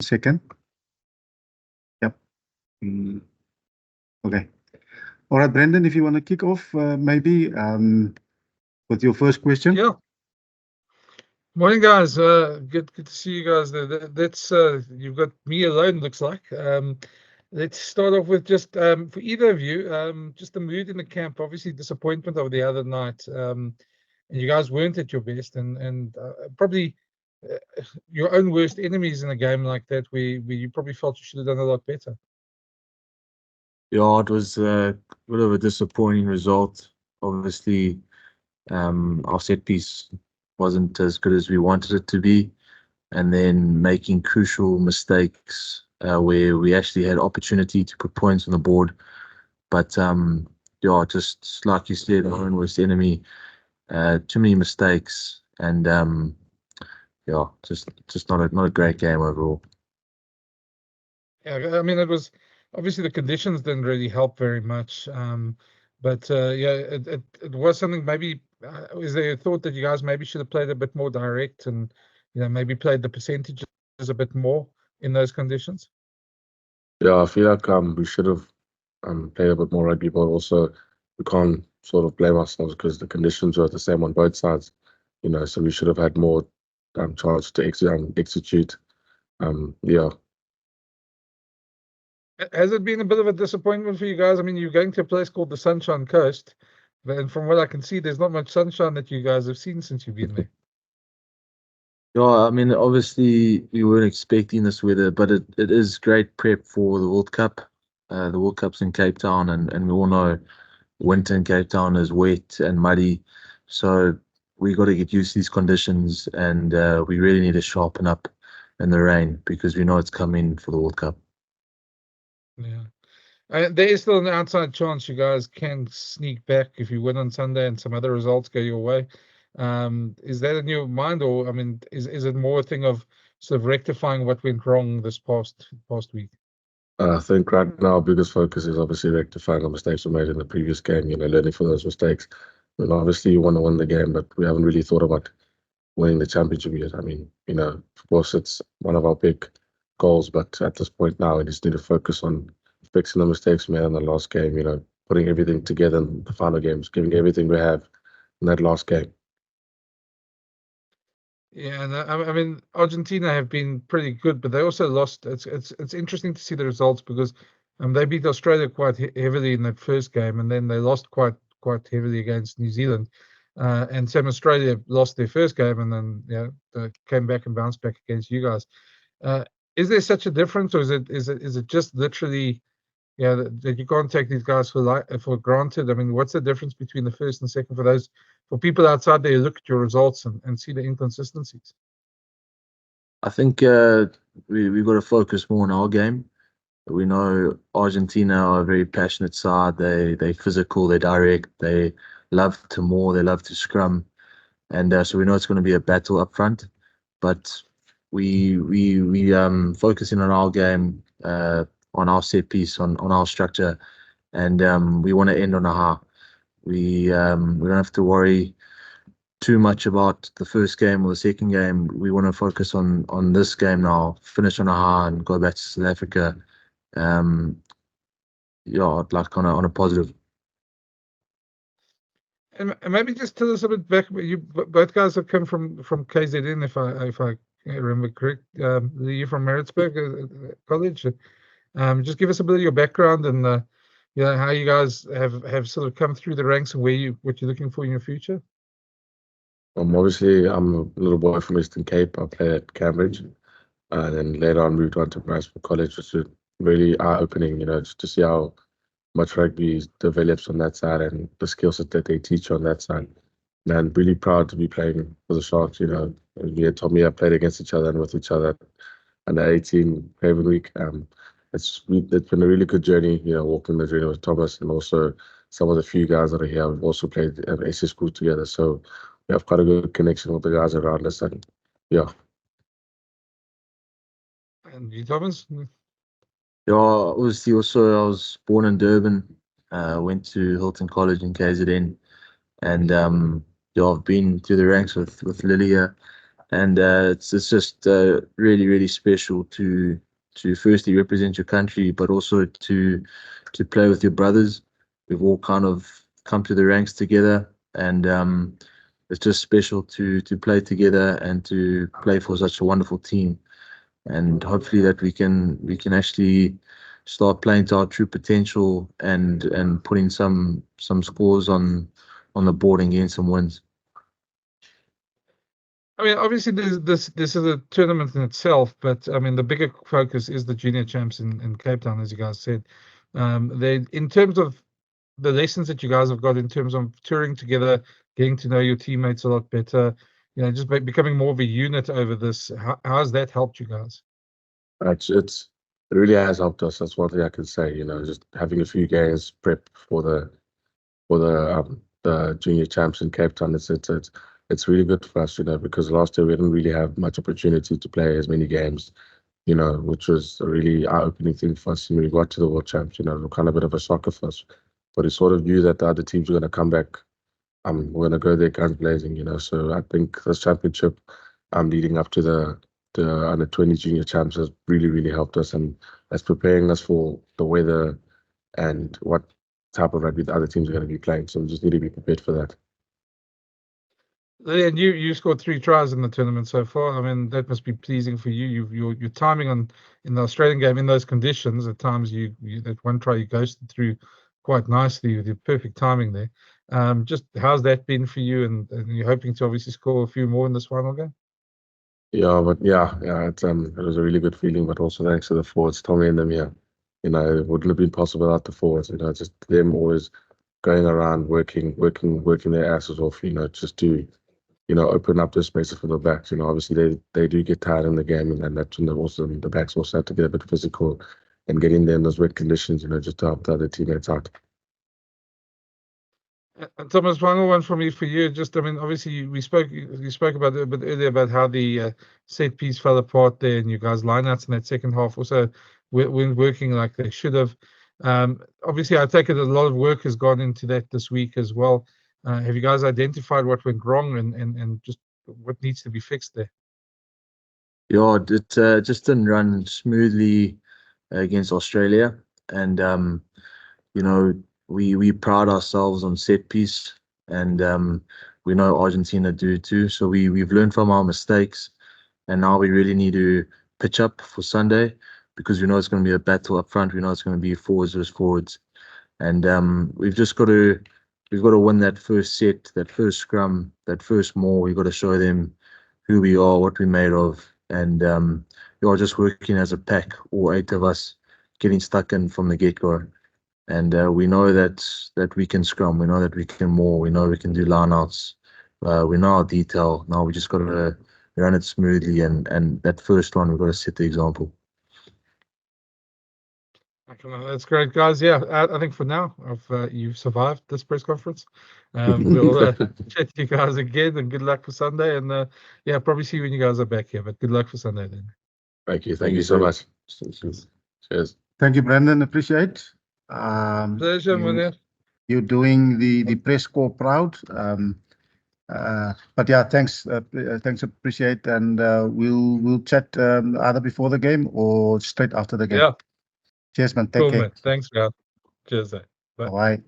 second. Yep. Okay. All right, Brendan, if you want to kick off, maybe with your first question. Yeah. Morning, guys. Good to see you guys. That's you've got me alone, looks like. Let's start off with just for either of you, just the mood in the camp. Obviously, disappointment of the other night, and you guys weren't at your best, and probably your own worst enemies in a game like that, where you probably felt you should have done a lot better. Yeah, it was a bit of a disappointing result. Obviously, our set piece wasn't as good as we wanted it to be, and then making crucial mistakes where we actually had opportunity to put points on the board. But yeah, just like you said, our own worst enemy. Too many mistakes, and yeah, just not a great game overall. Yeah, I mean, it was obviously the conditions didn't really help very much. But yeah, it was something. Maybe is there a thought that you guys maybe should have played a bit more direct, and maybe played the percentages a bit more in those conditions? Yeah, I feel like we should have played a bit more rugby, but also we can't sort of blame ourselves because the conditions were the same on both sides. So we should have had more chance to execute. Yeah. Has it been a bit of a disappointment for you guys? I mean, you're going to a place called the Sunshine Coast, and from what I can see, there's not much sunshine that you guys have seen since you've been there. Yeah, I mean, obviously we weren't expecting this weather, but it is great prep for the World Cup. The World Cup's in Cape Town, and we all know winter in Cape Town is wet and muddy. So we got to get used to these conditions, and we really need to sharpen up in the rain because we know it's coming for the World Cup. Yeah. There is still an outside chance you guys can sneak back if you win on Sunday and some other results go your way. Is that in your mind, or I mean, is it more a thing of sort of rectifying what went wrong this past week? I think right now our biggest focus is obviously rectifying the mistakes we made in the previous game, learning from those mistakes. And obviously you want to win the game, but we haven't really thought about winning the championship yet. I mean, of course it's one of our big goals, but at this point now we just need to focus on fixing the mistakes we made in the last game, putting everything together in the final games, giving everything we have in that last game. Yeah, and I mean, Argentina have been pretty good, but they also lost. It's interesting to see the results because they beat Australia quite heavily in that first game, and then they lost quite heavily against New Zealand. And Sam Australia lost their first game, and then they came back and bounced back against you guys. Is there such a difference, or is it just literally that you can't take these guys for granted? I mean, what's the difference between the first and second for people outside there who look at your results and see the inconsistencies? I think we've got to focus more on our game. We know Argentina are a very passionate side. They physical, they direct, they love to maul, they love to scrum, and so we know it's going to be a battle up front. But we focusing on our game, on our set piece, on our structure, and we want to end on a high. We don't have to worry too much about the first game or the second game. We want to focus on this game now, finish on a high, and go back to South Africa. Like on a positive. And maybe just tell us a bit back. You both guys have come from KZN, if I remember correct. You're from Maritzburg College. Just give us a bit of your background and how you guys have sort of come through the ranks and what you're looking for in your future. Obviously, I'm a little boy from Eastern Cape. I played at Cambridge, and then later on moved on to Maritzburg College, which was really eye-opening, just to see how much rugby develops on that side and the skill set that they teach on that side. Man, really proud to be playing for the Sharks. Me and Tommy have played against each other and with each other under 18 Craven Week. It's been a really good journey, walking the journey with Thomas, and also some of the few guys that are here have also played at SS School together. So we have quite a good connection with the guys around us, and yeah. And you, Thomas? Yeah, obviously also I was born in Durban, went to Hilton College in KZN, and I've been through the ranks with Lilli here. and it's just really, really special to firstly represent your country, but also to play with your brothers. We've all kind of come to the ranks together, and it's just special to play together and to play for such a wonderful team. And hopefully that we can actually start playing to our true potential and putting some scores on the board and getting some wins. I mean, obviously, this is a tournament in itself, but I mean, the bigger focus is the junior champs in Cape Town, as you guys said. In terms of the lessons that you guys have got in terms of touring together, getting to know your teammates a lot better, just becoming more of a unit over this. How has that helped you guys? It really has helped us. That's one thing I can say. Just having a few games prep for the junior champs in Cape Town. It's really good for us, because last year we didn't really have much opportunity to play as many games, which was a really eye-opening thing for us. When we got to the World Champs, it was kind of a bit of a shocker for us. But we sort of knew that the other teams were going to come back. We're going to go there guns blazing, So I think this championship, leading up to the under 20 junior champs has really, really helped us, and that's preparing us for the weather and what type of rugby the other teams are going to be playing. So we just need to be prepared for that. And you scored 3 tries in the tournament so far. I mean, that must be pleasing for you. Your timing in the Australian game in those conditions, at times you that one try you ghosted through quite nicely with your perfect timing there. Just how's that been for you? And you're hoping to obviously score a few more in this final game? Yeah, but it was a really good feeling, but also thanks to the forwards, Tommy and them. Yeah, it wouldn't have been possible without the forwards. Just them always going around working their asses off. Just to open up the spaces for the backs. Obviously they do get tired in the game, and that's when the backs also have to get a bit physical and get in there in those wet conditions. Just to help the other teammates out. Thomas, final one from me for you. Just, I mean, obviously you spoke about it a bit earlier about how the set piece fell apart there, and you guys lineouts in that second half also weren't working like they should have. Obviously, I take it a lot of work has gone into that this week as well. Have you guys identified what went wrong and just what needs to be fixed there? Yeah, it just didn't run smoothly against Australia, and we pride ourselves on set piece, and we know Argentina do too. So we've learned from our mistakes, and now we really need to pitch up for Sunday, because we know it's going to be a battle up front. We know it's going to be forwards versus forwards, and we've got to win that first set, that first scrum, that first maul. We've got to show them who we are, what we're made of, and you're just working as a pack, all 8 of us getting stuck in from the get-go. And we know that we can scrum, we know that we can maul, we know we can do lineouts, we know our detail. Now we just got to run it smoothly, and that first one we've got to set the example. That's great, guys. Yeah, I think for now, you've survived this press conference. We'll chat to you guys again, and good luck for Sunday. And yeah, probably see you when you guys are back here. But good luck for Sunday then. Thank you so much. Cheers. Thank you, Brandon. Appreciate. Pleasure, Munir. You're doing the press corps proud. But yeah, thanks, appreciate, and we'll chat either before the game or straight after the game. Yeah. Cheers, man. Take Cool, care. man. Thanks, guys. Cheers. Bye. Bye.